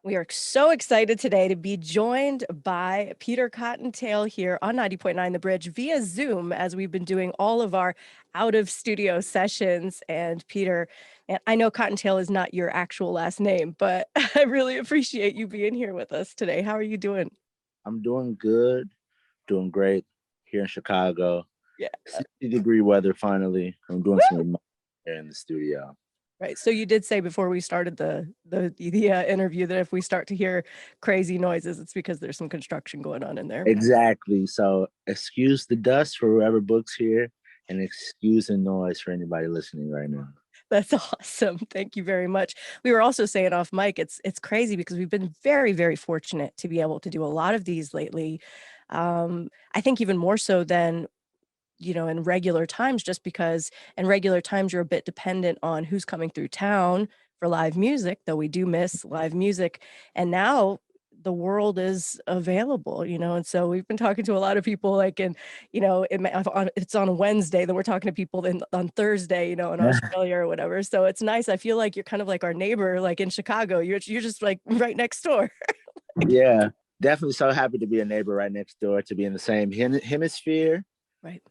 We are so excited today to be joined by Peter CottonTale here on 90.9 The Bridge via Zoom, as we've been doing all of our out of studio sessions. And Peter, and I know CottonTale is not your actual last name, but I really appreciate you being here with us today. How are you doing? I'm doing good, doing great here in Chicago. Yeah. 60-degree weather finally. I'm doing some remote here in the studio. Right. So you did say before we started the interview that if we start to hear crazy noises, it's because there's some construction going on in there. Exactly. So excuse the dust for whoever books here and excuse the noise for anybody listening right now. That's awesome. Thank you very much. We were also saying off mic, it's crazy because we've been very, very fortunate to be able to do a lot of these lately. I think even more so than, in regular times, just because in regular times you're a bit dependent on who's coming through town for live music, though we do miss live music. And now the world is available, and so we've been talking to a lot of people like it's on a Wednesday, then we're talking to people on Thursday, in Australia or whatever. So it's nice. I feel like you're kind of like our neighbor, like in Chicago. You're just like right next door. Yeah, definitely so happy to be a neighbor right next door, to be in the same hemisphere. Right.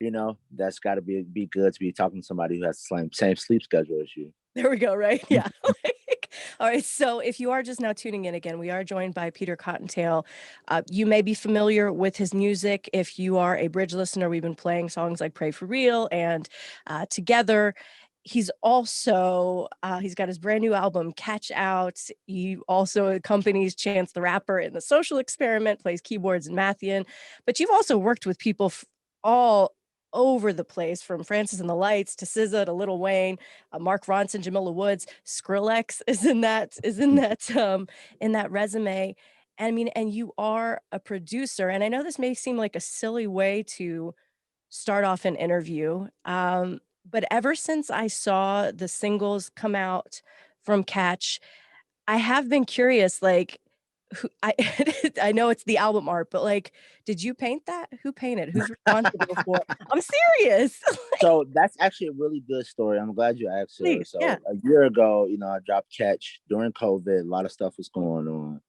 That's got to be good to be talking to somebody who has the same sleep schedule as you. There we go, right? Yeah. All right, so if you are just now tuning in again, we are joined by Peter CottonTale. You may be familiar with his music. If you are a Bridge listener, we've been playing songs like Pray for Real and Together. He's also, he's got his brand new album, Catch Out. He also accompanies Chance the Rapper in The Social Experiment, plays keyboards in Mathian. But you've also worked with people all over the place, from Francis and the Lights to SZA to Lil Wayne, Mark Ronson, Jamila Woods, Skrillex is in that resume. I mean, and you are a producer, and I know this may seem like a silly way to start off an interview, but ever since I saw the singles come out from Catch, I have been curious, like, who I I know it's the album art, but, like, did you paint that? Who painted? Who's responsible for it? I'm serious. So that's actually a really good story. I'm glad you asked, Sarah. Please, yeah. So a year ago, I dropped Catch during COVID. A lot of stuff was going on.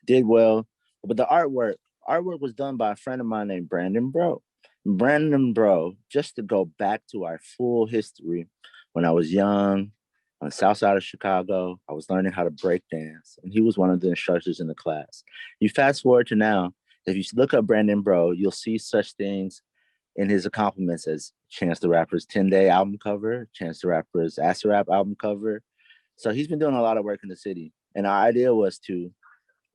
Did well, but the artwork was done by a friend of mine named Brandon Bro. Brandon Bro, just to go back to our full history, when I was young, on the south side of Chicago, I was learning how to break dance, and he was one of the instructors in the class. You fast forward to now, if you look up Brandon Bro, you'll see such things in his accomplishments as Chance the Rapper's 10-Day album cover, Chance the Rapper's Acid Rap album cover. So he's been doing a lot of work in the city. And our idea was to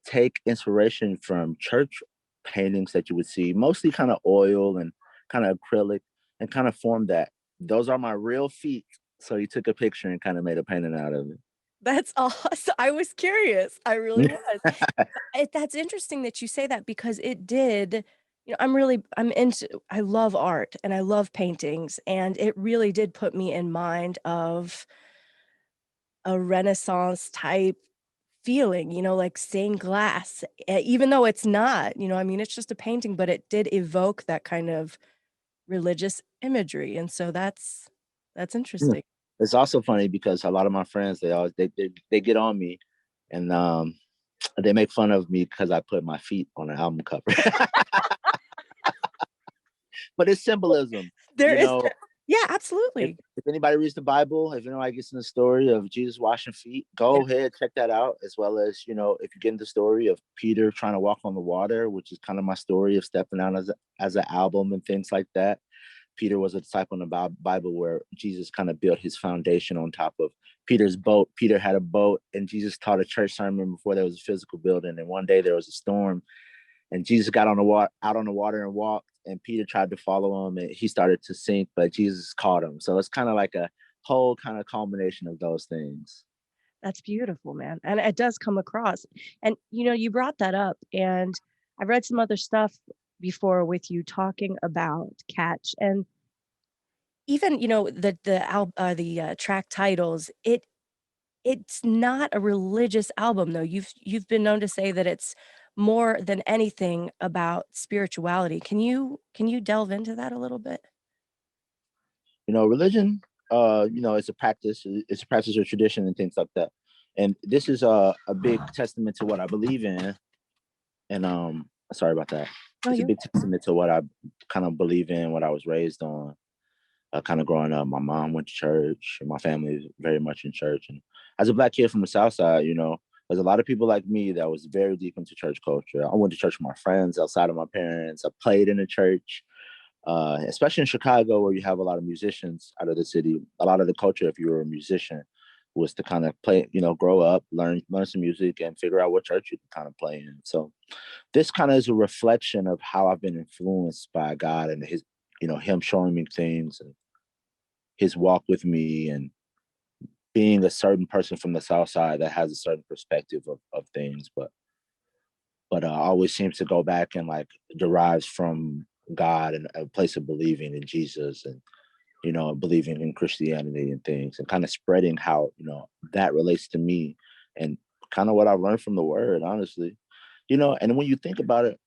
take inspiration from church paintings that you would see, mostly kind of oil and kind of acrylic, and kind of form that. Those are my real feet. So he took a picture and kind of made a painting out of it. That's awesome. I was curious. I really was. That's interesting that you say that because it did, I love art and I love paintings, and it really did put me in mind of a Renaissance type feeling, like stained glass, even though it's not, I mean, it's just a painting, but it did evoke that kind of religious imagery. And so that's Yeah. interesting. It's also funny because a lot of my friends, they get on me, and they make fun of me because I put my feet on an album cover. But it's symbolism. There You is, know, yeah, if, absolutely. if anybody reads the Bible, if anybody gets in the story of Jesus washing feet, go Yeah. ahead, check that out. As well as, if you get in the story of Peter trying to walk on the water, which is kind of my story of stepping out as an album and things like that. Peter was a disciple in the Bible where Jesus kind of built his foundation on top of Peter's boat. Peter had a boat, and Jesus taught a church sermon before there was a physical building. And one day there was a storm, and Jesus got on the out on the water and walked, and Peter tried to follow him, and he started to sink, but Jesus caught him. So it's kind of like a whole kind of culmination of those things. That's beautiful, man. And it does come across. And you brought that up, and I've read some other stuff before with you talking about Catch, and even the track titles. It's not a religious album, though. You've been known to say that it's more than anything about spirituality. Can you delve into that a little bit? Religion, it's a practice or tradition and things like that. And this is a big testament to what I believe in. And sorry about that. Oh, It's a you big testament to what I kind of believe in, what I was raised on. Kind of growing up, my mom went to church, and my family is very much in church. And as a Black kid from the South Side, there's a lot of people like me that was very deep into church culture. I went to church with my friends outside of my parents. I played in the church, especially in Chicago, where you have a lot of musicians out of the city. A lot of the culture, if you were a musician, was to kind of play, grow up, learn some music, and figure out what church you can kind of play in. So this kind of is a reflection of how I've been influenced by God and his, him showing me things and his walk with me, and being a certain person from the South Side that has a certain perspective of things, but always seems to go back and like derives from God and a place of believing in Jesus, and believing in Christianity and things, and kind of spreading how that relates to me, and kind of what I've learned from the Word, honestly. And when you think about it,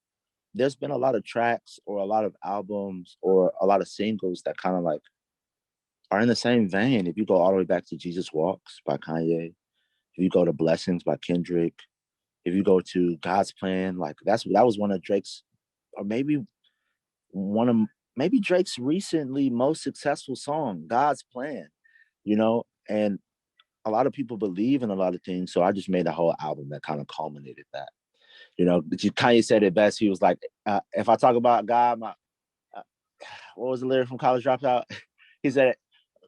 there's been a lot of tracks or a lot of albums or a lot of singles that kind of like are in the same vein. If you go all the way back to Jesus Walks by Kanye, if you go to Blessings by Kendrick, if you go to God's Plan, like that was one of Drake's, or one of maybe Drake's recently most successful song, God's Plan, and a lot of people believe in a lot of things. So I just made a whole album that kind of culminated that. Kanye said it best. He was like, if I talk about God, what was the lyric from College Dropout? He said,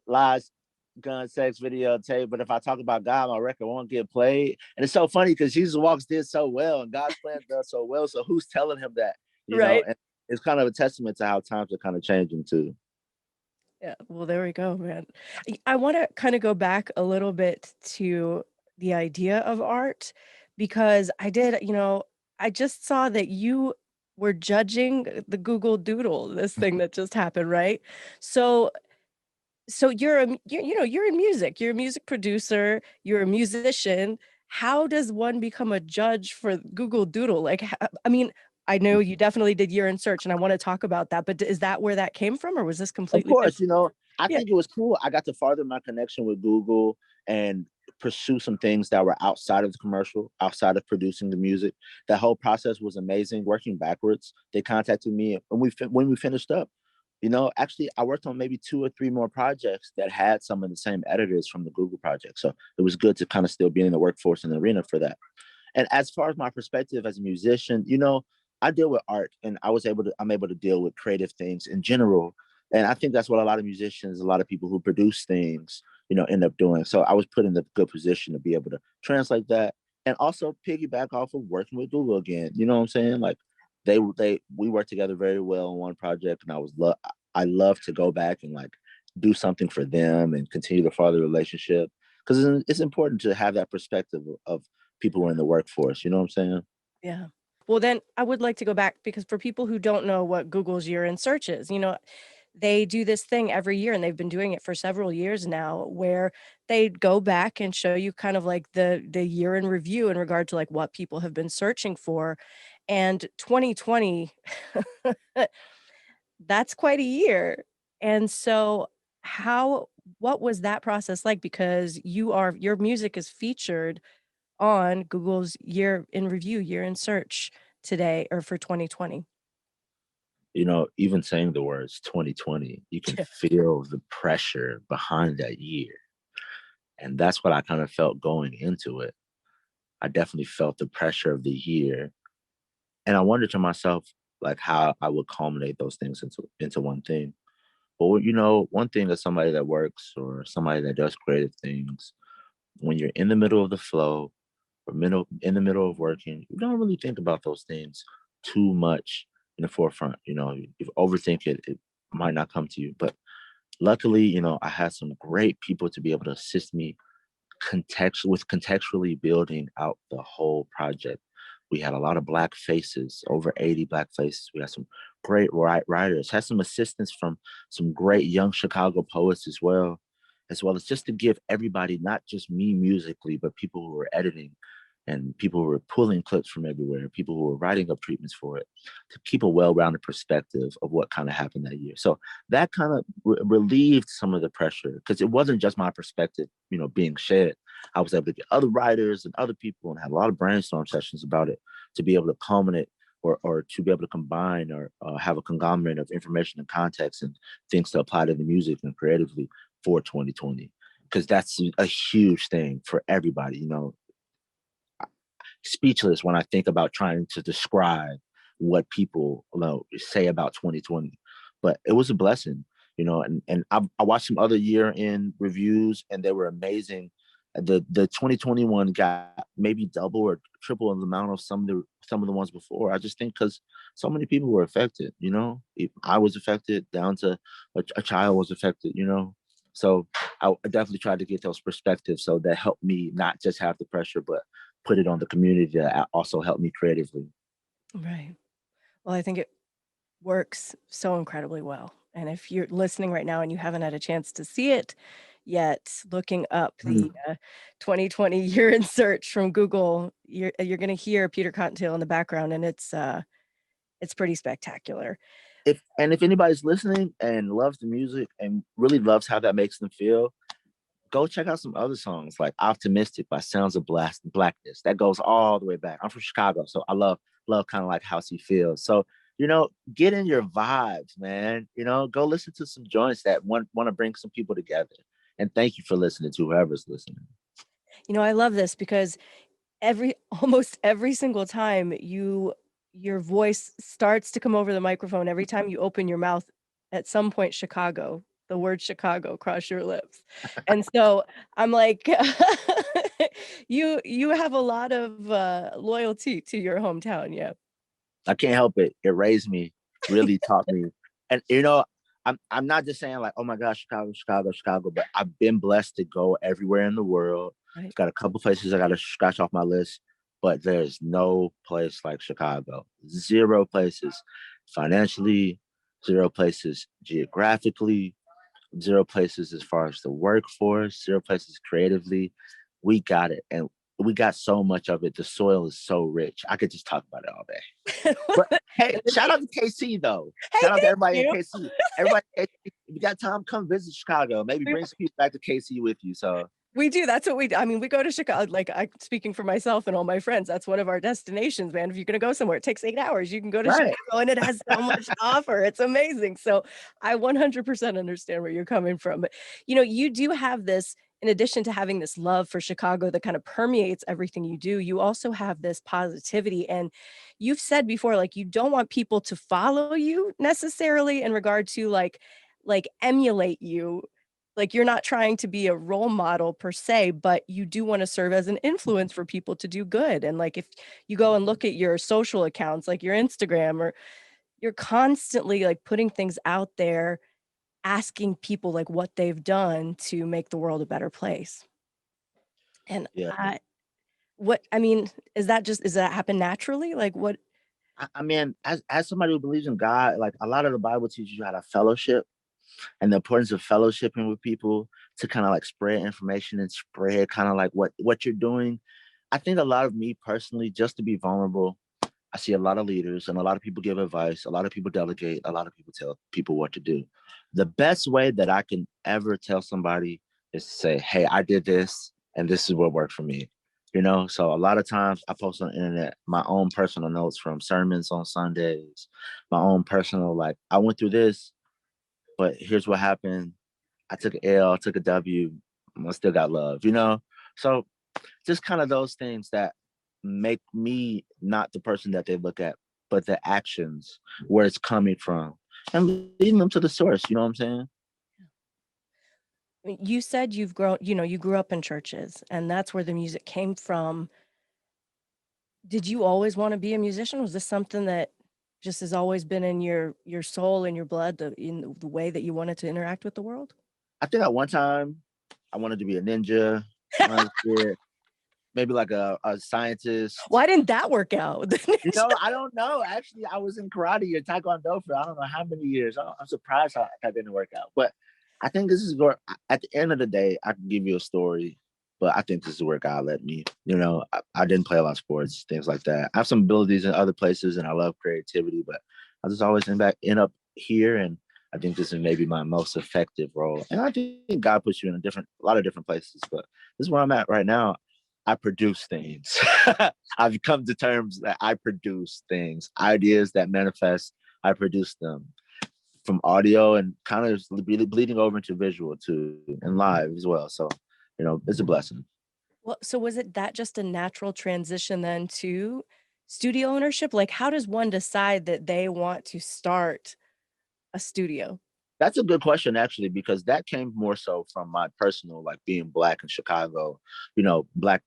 lies, gun, sex, video, tape. But if I talk about God, my record won't get played. And it's so funny because Jesus Walks did so well and God's Plan does so well. So who's telling him that? right. And it's kind of a testament to how times are kind of changing too. Yeah, well, there we go, man. I want to kind of go back a little bit to the idea of art because I just saw that you were judging the Google Doodle, this thing that just happened, right? So you're in music. You're a music producer, you're a musician. How does one become a judge for Google Doodle? Like, I mean, I know you definitely did Year in Search, and I want to talk about that, but is that where that came from, or was this Of completely course, different? I Yeah, think it was cool. I got to farther my connection with Google and pursue some things that were outside of the commercial, outside of producing the music. That whole process was amazing. Working backwards, they contacted me, and when we finished up, actually, I worked on maybe 2 or 3 more projects that had some of the same editors from the Google project. So it was good to kind of still be in the workforce and the arena for that. And as far as my perspective as a musician, I deal with art, and I'm able to deal with creative things in general. And I think that's what a lot of musicians, a lot of people who produce things, end up doing. So I was put in the good position to be able to translate that, and also piggyback off of working with Google again. You know what I'm saying? Like we worked together very well on one project, and I love to go back and like do something for them and continue to further the relationship, because it's important to have that perspective of people who are in the workforce. You know what I'm saying? yeah. Well, then I would like to go back because for people who don't know what Google's Year in Search is, they do this thing every year, and they've been doing it for several years now, where they go back and show you kind of like the year in review in regard to like what people have been searching for. And 2020, that's quite a year. And so how what was that process like? Because your music is featured on Google's year in review, year in search today or for 2020. Even saying the words 2020, you can feel the pressure behind that year. And that's what I kind of felt going into it. I definitely felt the pressure of the year. And I wondered to myself, like, how I would culminate those things into one thing. But, one thing as somebody that works or somebody that does creative things, when you're in the middle of the flow or in the middle of working, you don't really think about those things too much in the forefront. If you overthink it, it might not come to you. But luckily, I had some great people to be able to assist me contextually building out the whole project. We had a lot of Black faces, over 80 Black faces. We had some great writers, had some assistance from some great young Chicago poets as well as just to give everybody, not just me musically, but people who were editing and people who were pulling clips from everywhere, people who were writing up treatments for it, to keep a well-rounded perspective of what kind of happened that year. So that kind of relieved some of the pressure, because it wasn't just my perspective, being shared. I was able to get other writers and other people and have a lot of brainstorm sessions about it to be able to culminate or to be able to combine or have a conglomerate of information and context and things to apply to the music and creatively for 2020. Because that's a huge thing for everybody, you know. Speechless when I think about trying to describe what people, you know, say about 2020. But it was a blessing, you know, and I watched some other year in reviews and they were amazing. The 2021 got maybe double or triple the amount of some of the ones before. I just think because so many people were affected, you know. I was affected down to a child was affected, you know. So I definitely tried to get those perspectives so that helped me not just have the pressure, but put it on the community that also helped me creatively. Right. Well, I think it works so incredibly well. And if you're listening right now and you haven't had a chance to see it yet, looking up the Mhm. 2020 year in search from Google, you're going to hear Peter CottonTale in the background, and it's pretty spectacular. If anybody's listening and loves the music and really loves how that makes them feel, go check out some other songs like Optimistic by Sounds of Blackness. That goes all the way back. I'm from Chicago, so I love kind of like how he feels. So, you know, get in your vibes, man. You know, go listen to some joints that want to bring some people together. And thank you for listening to whoever's listening. You know, I love this because every almost every single time your voice starts to come over the microphone, every time you open your mouth, at some point Chicago, the word Chicago cross your lips. And so I'm like, you have a lot of loyalty to your hometown, yeah. I can't help it. It raised me, really taught me. And you know, I'm not just saying like, oh my gosh, Chicago, Chicago, Chicago, but I've been blessed to go everywhere in the world. Right. I've got a couple places I got to scratch off my list, but there's no place like Chicago. Zero places financially, zero places geographically, zero places as far as the workforce, zero places creatively. We got it. And we got so much of it. The soil is so rich. I could just talk about it all day. But hey, shout out to KC though. Hey, Shout out to thank everybody in you. KC. Everybody, if you got time, come visit Chicago. Maybe bring some people back to KC with you. So We do, that's what we do. I mean, we go to Chicago, like, I speaking for myself and all my friends, that's one of our destinations, man. If you're gonna go somewhere, it takes 8 hours, you can go to right. Chicago, and it has so much to offer, it's amazing. So, I 100% understand where you're coming from, but, you know, you do have this in addition to having this love for Chicago that kind of permeates everything you do, you also have this positivity, and you've said before, like, you don't want people to follow you necessarily in regard to, like, emulate you, like, you're not trying to be a role model per se, but you do wanna serve as an influence for people to do good, and, like, if you go and look at your social accounts, like your Instagram, or you're constantly, like, putting things out there, asking people, like, what they've done to make the world a better place, and Yeah. I mean, does that happen naturally? Like, what I mean, as somebody who believes in God, like a lot of the Bible teaches you how to fellowship and the importance of fellowshipping with people to kind of like spread information and spread kind of like what you're doing. I think a lot of me personally, just to be vulnerable, I see a lot of leaders and a lot of people give advice, a lot of people delegate, a lot of people tell people what to do. The best way that I can ever tell somebody is to say, hey, I did this and this is what worked for me. You know, so a lot of times I post on the internet my own personal notes from sermons on Sundays, my own personal, like, I went through this, but here's what happened. I took an L, took a W, I still got love, you know? So just kind of those things that make me not the person that they look at, but the actions, where it's coming from, and leading them to the source. You know what I'm saying? you said you grew up in churches, and that's where the music came from. Did you always wanna be a musician? Was this something that just has always been in your soul and your blood, in the way that you wanted to interact with the world? I think at one time I wanted to be a ninja when I was a kid, maybe like a scientist. Why didn't that work out? You know, I don't know. Actually, I was in karate or taekwondo for I don't know how many years. I'm surprised how that didn't work out. But I think this is where, at the end of the day, I can give you a story. But I think this is where God led me. You know, I didn't play a lot of sports, things like that. I have some abilities in other places, and I love creativity. But I just always end up here, and I think this is maybe my most effective role. And I think God puts you in a lot of different places, but this is where I'm at right now. I produce things. I've come to terms that I produce things, ideas that manifest. I produce them from audio and kind of bleeding over into visual too and live as well. So, it's a blessing. Well, so was it that just a natural transition then to studio ownership? Like, how does one decide that they want to start a studio? That's a good question, actually, because that came more so from my personal, like being Black in Chicago, Black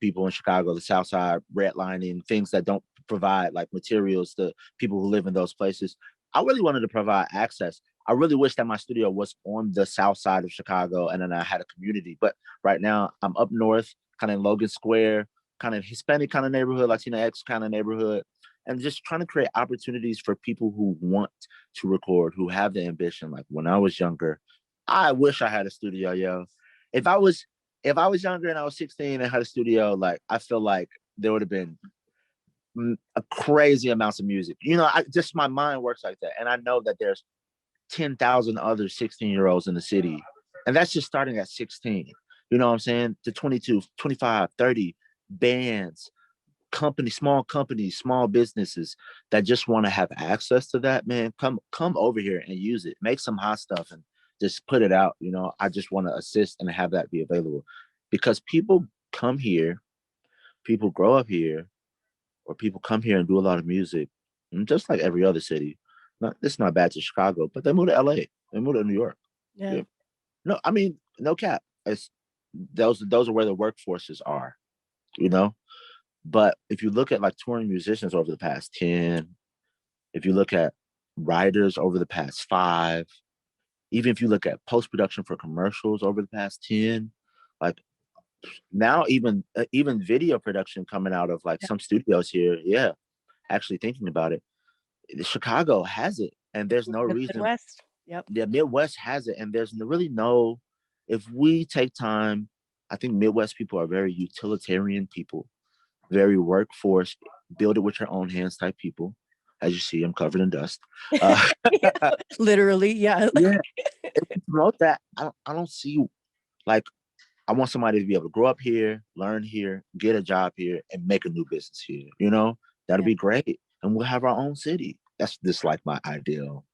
people in Chicago, the South Side, redlining, things that don't provide like materials to people who live in those places. I really wanted to provide access. I really wish that my studio was on the South Side of Chicago and then I had a community. But right now I'm up north, kind of in Logan Square, kind of Hispanic kind of neighborhood, Latinx kind of neighborhood, and just trying to create opportunities for people who want to record, who have the ambition. Like when I was younger, I wish I had a studio, yo. If I was younger and I was 16 and had a studio, like I feel like there would have been a crazy amounts of music. Just my mind works like that. And I know that there's 10,000 other 16-year-olds in the city. And that's just starting at 16. You know what I'm saying? To 22, 25, 30 bands, companies, small businesses that just want to have access to that, man. Come over here and use it. Make some hot stuff and just put it out. I just want to assist and have that be available because people come here, people grow up here, or people come here and do a lot of music, and just like every other city. It's not bad to Chicago, but they move to LA, they move to New York. Yeah. No, I mean, no cap. It's those are where the workforces are, But if you look at like touring musicians over the past 10, if you look at writers over the past 5, even if you look at post-production for commercials over the past 10, like now even video production coming out of like some studios here, yeah, actually thinking about it, Chicago has it, and there's no The reason. Midwest. Yep. The Midwest has it, and there's really no. If we take time, I think Midwest people are very utilitarian people, very workforce, build it with your own hands type people. As you see, I'm covered in dust. Literally, yeah. Yeah, if we promote that, I don't see like I want somebody to be able to grow up here, learn here, get a job here, and make a new business here. That'll be great, and we'll have our own city. That's just like my ideal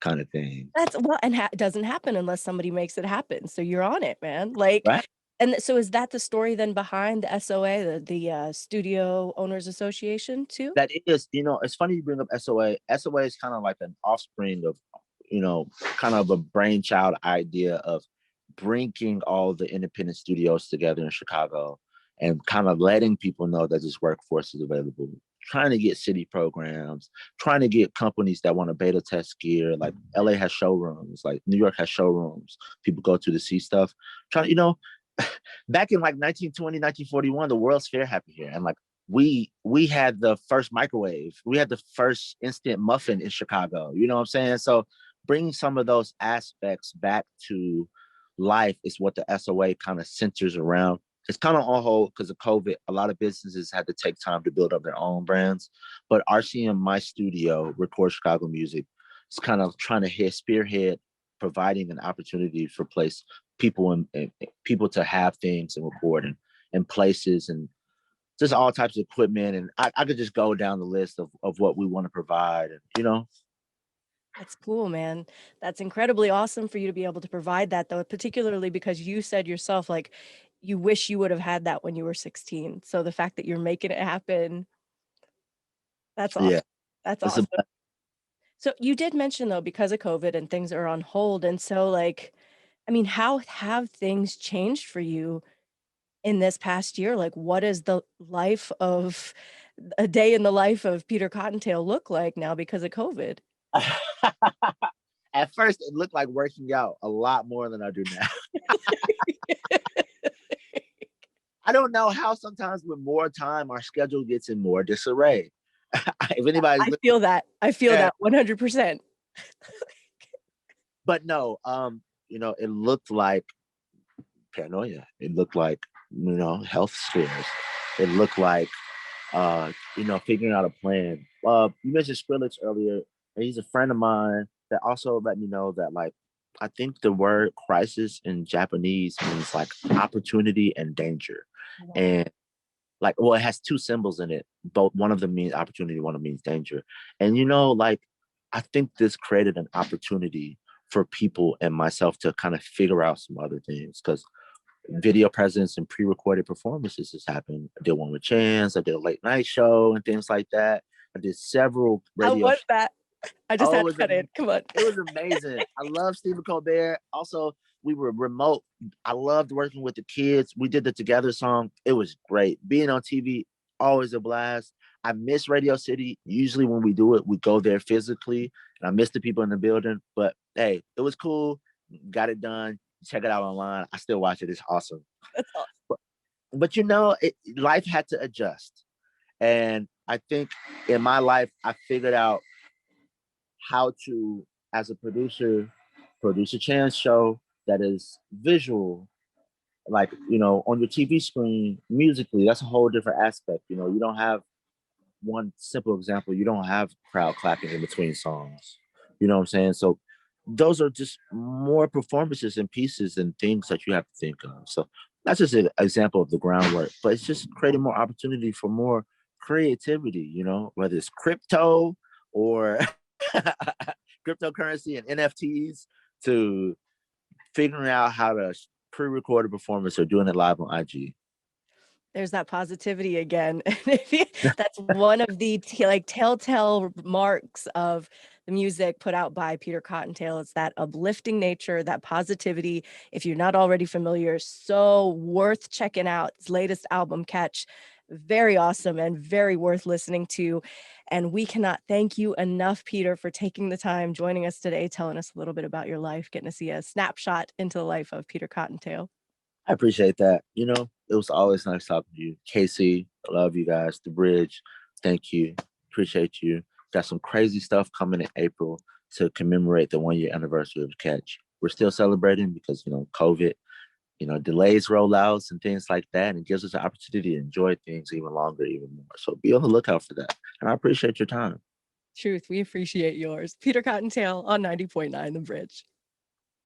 kind of thing. That's well, and it doesn't happen unless somebody makes it happen. So you're on it, man. Like, Right? and so is that the story then behind the SOA, the Studio Owners Association too? That is, it's funny you bring up SOA. SOA is kind of like an offspring of, kind of a brainchild idea of bringing all the independent studios together in Chicago and kind of letting people know that this workforce is available, trying to get city programs, trying to get companies that want to beta test gear. Like LA has showrooms, like New York has showrooms. People go to see stuff. Back in like 1920, 1941, the World's Fair happened here. And like we had the first microwave. We had the first instant muffin in Chicago. You know what I'm saying? So bringing some of those aspects back to life is what the SOA kind of centers around. It's kind of on hold because of COVID. A lot of businesses had to take time to build up their own brands. But RCM, my studio, Record Chicago Music, is kind of trying to spearhead providing an opportunity for people and people to have things and record and places and just all types of equipment. And I could just go down the list of what we want to provide. And, That's cool, man. That's incredibly awesome for you to be able to provide that, though, particularly because you said yourself, like, you wish you would have had that when you were 16. So the fact that you're making it happen, that's awesome. yeah, That's it's a, awesome. So you did mention though, because of COVID and things are on hold. And so like, I mean, how have things changed for you in this past year? Like, what is the life of a day in the life of Peter CottonTale look like now because of COVID? at first it looked like working out a lot more than I do now. I don't know how sometimes with more time our schedule gets in more disarray. If anybody's I feel that. I feel yeah, that 100%. but no, it looked like paranoia. It looked like, health scares. It looked like, figuring out a plan. You mentioned Skrillex earlier, and he's a friend of mine that also let me know that, like, I think the word crisis in Japanese means like opportunity and danger. Wow. And like, well, it has two symbols in it. Both, one of them means opportunity, one of them means danger. And like, I think this created an opportunity for people and myself to kind of figure out some other things, because video presence and pre-recorded performances has happened. I did one with Chance, I did a late night show and things like that. I did several How radio was that? I just Oh, had to cut in. Come on. it was amazing. I love Stephen Colbert. Also, we were remote. I loved working with the kids. We did the Together song. It was great. Being on TV, always a blast. I miss Radio City. Usually when we do it, we go there physically, and I miss the people in the building. But hey, it was cool. Got it done. Check it out online. I still watch it. It's awesome. That's awesome. But life had to adjust. And I think in my life, I figured out how to, as a producer, produce a chance show that is visual, like, on your TV screen, musically. That's a whole different aspect. You don't have one simple example. You don't have crowd clapping in between songs. You know what I'm saying? So those are just more performances and pieces and things that you have to think of. So that's just an example of the groundwork, but it's just creating more opportunity for more creativity, whether it's crypto or cryptocurrency and NFTs, to figuring out how to pre-record a performance or doing it live on IG. There's that positivity again. That's one of the telltale marks of the music put out by Peter CottonTale. It's that uplifting nature, that positivity. If you're not already familiar, so worth checking out his latest album, Catch. Very awesome and very worth listening to. And we cannot thank you enough, Peter, for taking the time, joining us today, telling us a little bit about your life, getting to see a snapshot into the life of Peter CottonTale. I appreciate that. It was always nice talking to you. Casey, I love you guys. The Bridge, thank you. Appreciate you. Got some crazy stuff coming in April to commemorate the 1-year anniversary of Catch. We're still celebrating because, COVID, delays rollouts and things like that. And it gives us an opportunity to enjoy things even longer, even more. So be on the lookout for that. And I appreciate your time. Truth, we appreciate yours. Peter CottonTale on 90.9 The Bridge.